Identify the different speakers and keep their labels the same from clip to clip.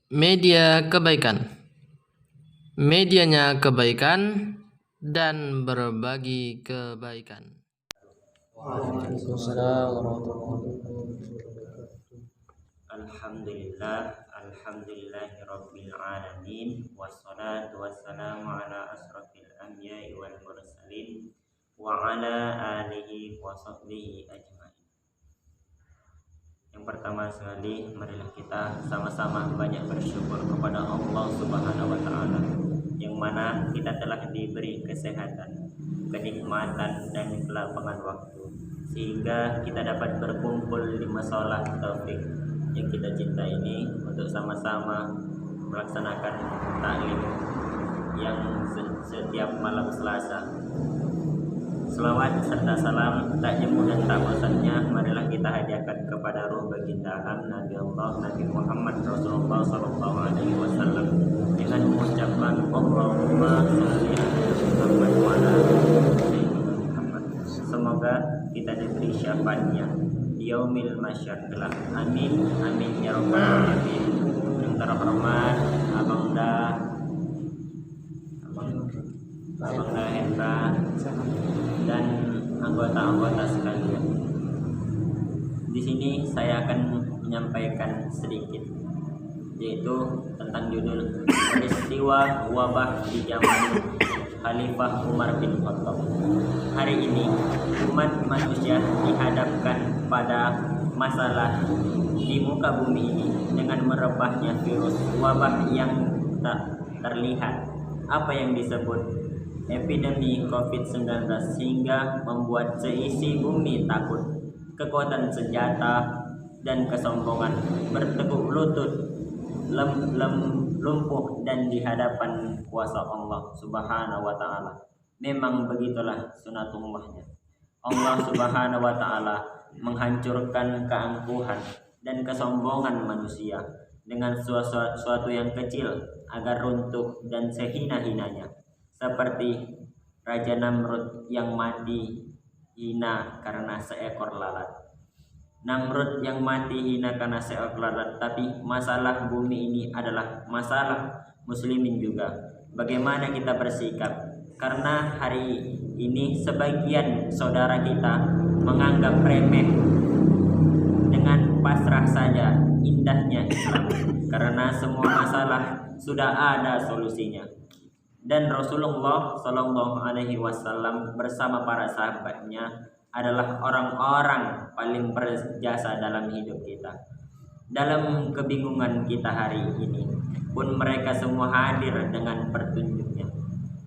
Speaker 1: Media kebaikan. Medianya kebaikan dan berbagi kebaikan.
Speaker 2: Waalaikumsalam warahmatullahi wabarakatuh.
Speaker 3: Alhamdulillahirabbil alamin wassalatu wassalamu ala asrofil anbiya'i wal mursalin wa ala alihi wa sahbihi ajmain. Yang pertama sekali, marilah kita sama-sama banyak bersyukur kepada Allah Subhanahu wa taala yang mana kita telah diberi kesehatan, kenikmatan dan kelapangan waktu sehingga kita dapat berkumpul di mushola Taufik yang kita cinta ini untuk sama-sama melaksanakan taklim yang setiap malam Selasa. Selawat serta salam tak jemu dan tak bosannya marilah kita hadiahkan kepada ruh baginda Nabi Allah Nabi Muhammad Rasulullah sallallahu alaihi wasallam dengan mengucapkan Allahumma sholli ala Muhammad wa ala ali Muhammad. Semoga kita diberi syafaatnya di yaumil masyar kelak. Amin amin ya rabbal alamin. Yang terhormat Abang Hendra dan anggota-anggota sekalian. Di sini saya akan menyampaikan sedikit, yaitu tentang judul peristiwa wabah di zaman Khalifah Umar bin Khattab. Hari ini umat manusia dihadapkan pada masalah di muka bumi ini dengan merebahnya virus wabah yang tak terlihat, apa yang disebut epidemi COVID-19, sehingga membuat seisi bumi takut. Kekuatan senjata dan kesombongan bertekuk lutut, lumpuh dan di hadapan kuasa Allah Subhanahu wa taala. Memang begitulah sunatullahnya. Allah Subhanahu wa taala menghancurkan keangkuhan dan kesombongan manusia dengan suatu yang kecil agar runtuh dan sehina-hinanya. Seperti Raja Namrud yang mati hina karena seekor lalat. Namrud yang mati hina karena seekor lalat, tapi masalah bumi ini adalah masalah muslimin juga. Bagaimana kita bersikap? Karena hari ini sebagian saudara kita menganggap remeh dengan pasrah saja indahnya Islam, karena semua masalah sudah ada solusinya. Dan Rasulullah Shallallahu Alaihi Wasallam bersama para sahabatnya adalah orang-orang paling berjasa dalam hidup kita. Dalam kebingungan kita hari ini pun mereka semua hadir dengan petunjuknya.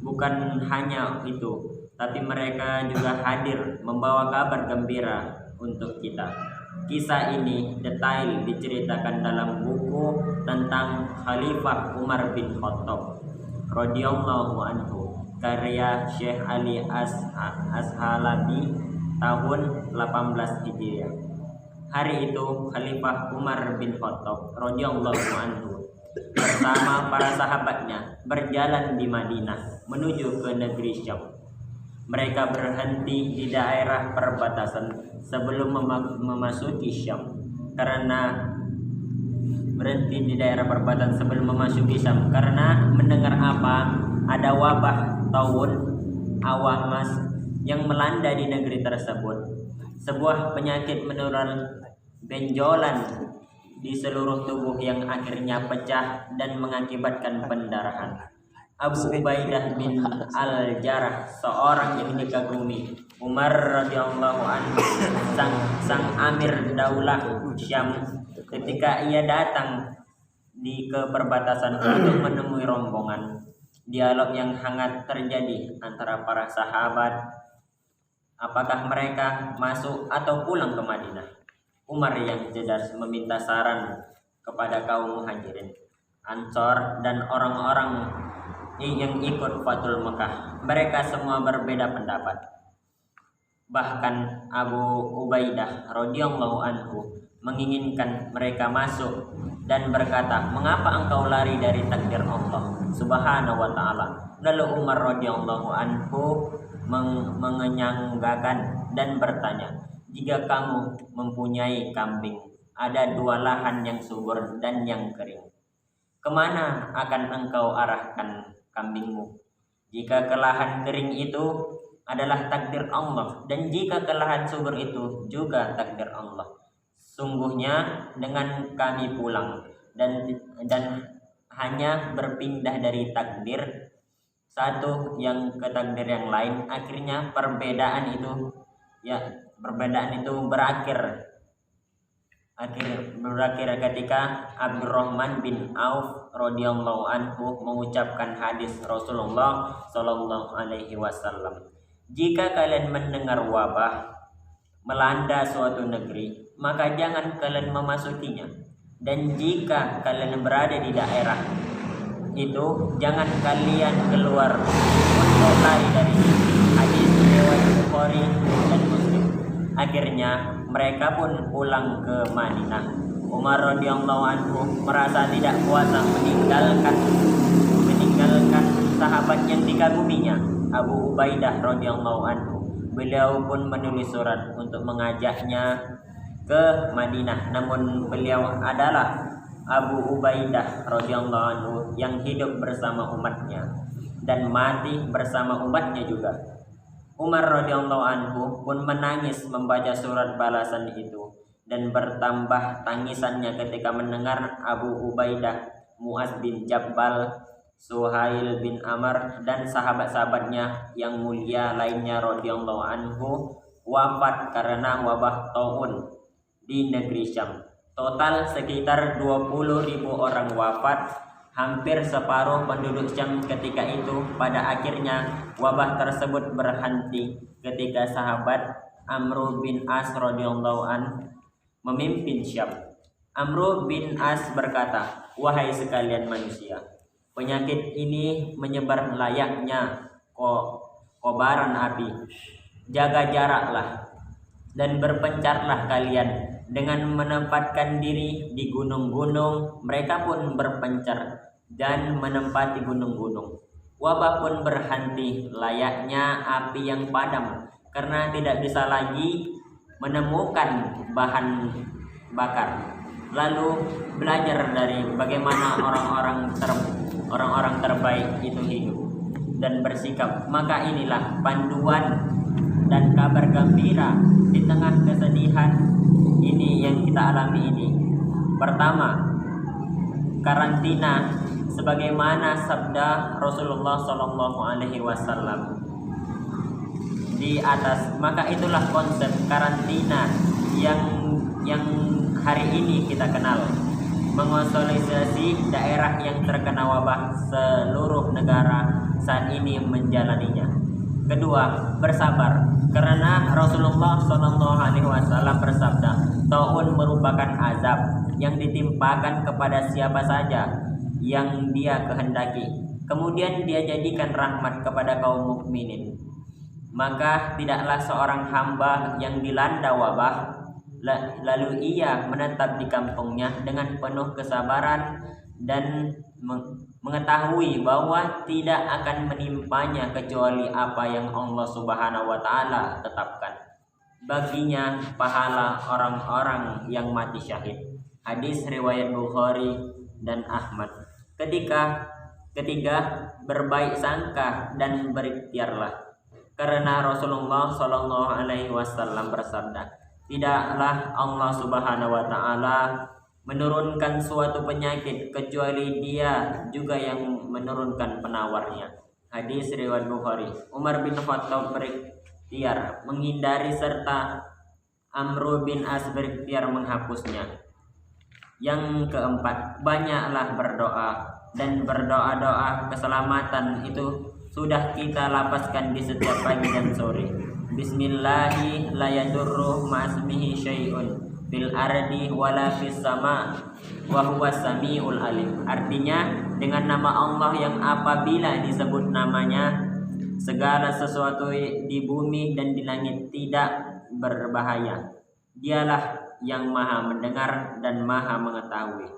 Speaker 3: Bukan hanya itu, tapi mereka juga hadir membawa kabar gembira untuk kita. Kisah ini detail diceritakan dalam buku tentang Khalifah Umar bin Khattab radhiyallahu anhu, karya Syekh Ali Ashalabi tahun 18 Hijriah. Hari itu Khalifah Umar bin Khattab radhiyallahu anhu bersama para sahabatnya berjalan di Madinah menuju ke negeri Syam. Mereka berhenti di daerah perbatasan sebelum memasuki Syam. Karena mendengar ada wabah taun awamas yang melanda di negeri tersebut. Sebuah penyakit menular benjolan di seluruh tubuh yang akhirnya pecah dan mengakibatkan pendarahan. Abu Ubaidah bin Al-Jarrah, seorang yang dikagumi Umar radhiyallahu anhu, sang amir daulah Syam, ketika ia datang ke perbatasan untuk menemui rombongan. Dialog yang hangat terjadi antara para sahabat, apakah mereka masuk atau pulang ke Madinah. Umar yang cerdas meminta saran kepada kaum Muhajirin, Ansor dan orang-orang yang ikut Fathul Mekah. Mereka semua berbeda pendapat. Bahkan Abu Ubaidah radhiyallahu anhu menginginkan mereka masuk dan berkata, "Mengapa engkau lari dari takdir Allah Subhanahu wa taala?" Lalu Umar radhiyallahu anhu mengenyanggakan dan bertanya, "Jika kamu mempunyai kambing, ada dua lahan yang subur dan yang kering. kemana akan engkau arahkan kambingmu? Jika ke lahan kering itu adalah takdir Allah, dan jika ke lahan subur itu juga takdir Allah. Sungguhnya dengan kami pulang dan hanya berpindah dari takdir satu yang ke takdir yang lain, akhirnya perbedaan itu berakhir ketika Abdurrahman bin Auf radhiyallahu anhu mengucapkan hadis Rasulullah sallallahu alaihi wasallam, jika kalian mendengar wabah melanda suatu negeri, maka jangan kalian memasukinya, dan jika kalian berada di daerah itu, jangan kalian keluar untuk lari dari hadis riwayat Bukhari dan Muslim. Akhirnya mereka pun pulang ke Madinah. Umar radhiyallahu anhu merasa tidak kuasa meninggalkan sahabat yang dikaguminya, Abu Ubaidah radhiyallahu anhu. Beliau pun menulis surat untuk mengajaknya ke Madinah. Namun beliau adalah Abu Ubaidah radhiyallahu anhu yang hidup bersama umatnya dan mati bersama umatnya juga. Umar radhiyallahu anhu pun menangis membaca surat balasan itu, dan bertambah tangisannya ketika mendengar Abu Ubaidah, Muaz bin Jabbal, Suhail bin Amr, dan sahabat-sahabatnya yang mulia lainnya radhiyallahu anhu wafat karena wabah taun di negeri Syam. Total sekitar 20.000 orang wafat, hampir separuh penduduk Syam ketika itu. Pada akhirnya wabah tersebut berhenti ketika sahabat Amr bin As radhiyallahu anhu memimpin Syam. Amr bin As berkata, "Wahai sekalian manusia, penyakit ini menyebar layaknya kobaran api. Jaga jaraklah dan berpencarlah kalian dengan menempatkan diri di gunung-gunung." Mereka pun berpencar dan menempati gunung-gunung. Wabah pun berhenti layaknya api yang padam, karena tidak bisa lagi menemukan bahan bakar. Lalu belajar dari bagaimana orang-orang terbaik itu hidup dan bersikap. Maka inilah panduan dan kabar gembira di tengah kesedihan ini yang kita alami ini. Pertama, karantina sebagaimana sabda Rasulullah sallallahu alaihi wasallam di atas. Maka itulah konsep karantina yang hari ini kita kenal, mengonsolidasi daerah yang terkena wabah seluruh negara saat ini menjalaninya. Kedua, bersabar, karena Rasulullah sallallahu alaihi wasallam bersabda, taun merupakan azab yang ditimpakan kepada siapa saja yang dia kehendaki, kemudian dia jadikan rahmat kepada kaum mukminin. Maka tidaklah seorang hamba yang dilanda wabah lalu ia menetap di kampungnya dengan penuh kesabaran dan mengetahui bahwa tidak akan menimpanya kecuali apa yang Allah Subhanahu wa taala tetapkan baginya, pahala orang-orang yang mati syahid. Hadis riwayat Bukhari dan Ahmad. Ketiga, berbaik sangka dan berikhtiarlah, karena Rasulullah sallallahu alaihi wasallam bersabda, tidaklah Allah Subhanahu wa taala menurunkan suatu penyakit kecuali Dia juga yang menurunkan penawarnya. Hadis riwayat Bukhari. Umar bin Khattab berikhtiar menghindari serta Amr bin As berikhtiar menghapusnya. Yang keempat, banyaklah berdoa, dan berdoa-doa keselamatan itu sudah kita lapaskan di setiap pagi dan sore. Bismillahi la yadurru ma'asmihi syai'un fil ardi wala fis sama wa huwas samiul alim. Artinya, dengan nama Allah yang apabila disebut namanya segala sesuatu di bumi dan di langit tidak berbahaya. Dialah yang maha mendengar dan maha mengetahui.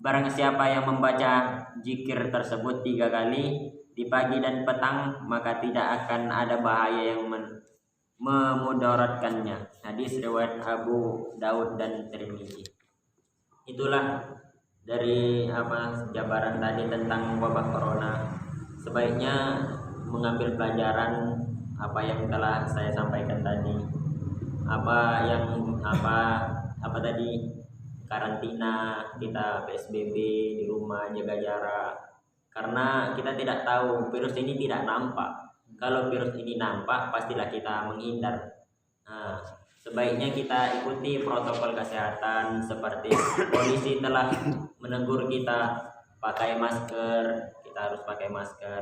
Speaker 3: Barang siapa yang membaca zikir tersebut 3 kali di pagi dan petang, maka tidak akan ada bahaya yang memudaratkannya. Hadis riwayat Abu Daud dan Tirmizi. Itulah dari jabaran tadi tentang wabah corona, sebaiknya mengambil pelajaran apa yang telah saya sampaikan tadi, apa tadi, karantina, kita PSBB di rumah, jaga jarak, karena kita tidak tahu, virus ini tidak nampak. Kalau virus ini nampak pastilah kita menghindar. Nah, sebaiknya kita ikuti protokol kesehatan seperti polisi telah menegur kita pakai masker, kita harus pakai masker.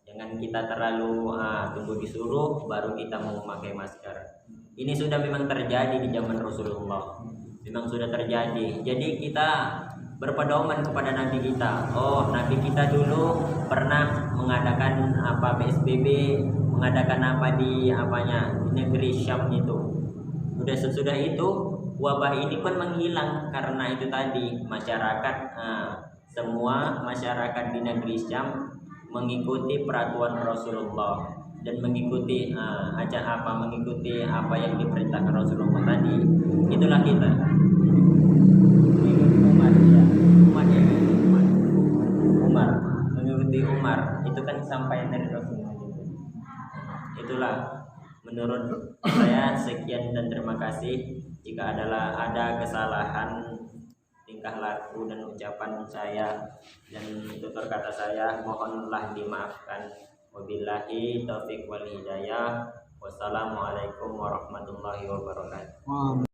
Speaker 3: Jangan kita terlalu tunggu disuruh baru kita mau memakai masker. Ini sudah memang terjadi di zaman Rasulullah. Memang sudah terjadi. Jadi kita berpedoman kepada nabi kita. Oh, nabi kita dulu pernah mengadakan PSBB, mengadakan di negeri Syam itu. Sesudah itu wabah ini pun menghilang karena itu tadi masyarakat, semua masyarakat di negeri Syam mengikuti peraturan Rasulullah dan mengikuti mengikuti apa yang diperintahkan Rasulullah tadi. Itulah kita. Umar mengikuti Umar itu kan sampai dari Rasulullah. Itulah menurut saya. Sekian dan terima kasih. Jika ada kesalahan tingkah laku dan ucapan saya dan tutur kata saya, mohonlah dimaafkan. Wabillahi taufiq wal hidayah. Wassalamualaikum warahmatullahi wabarakatuh.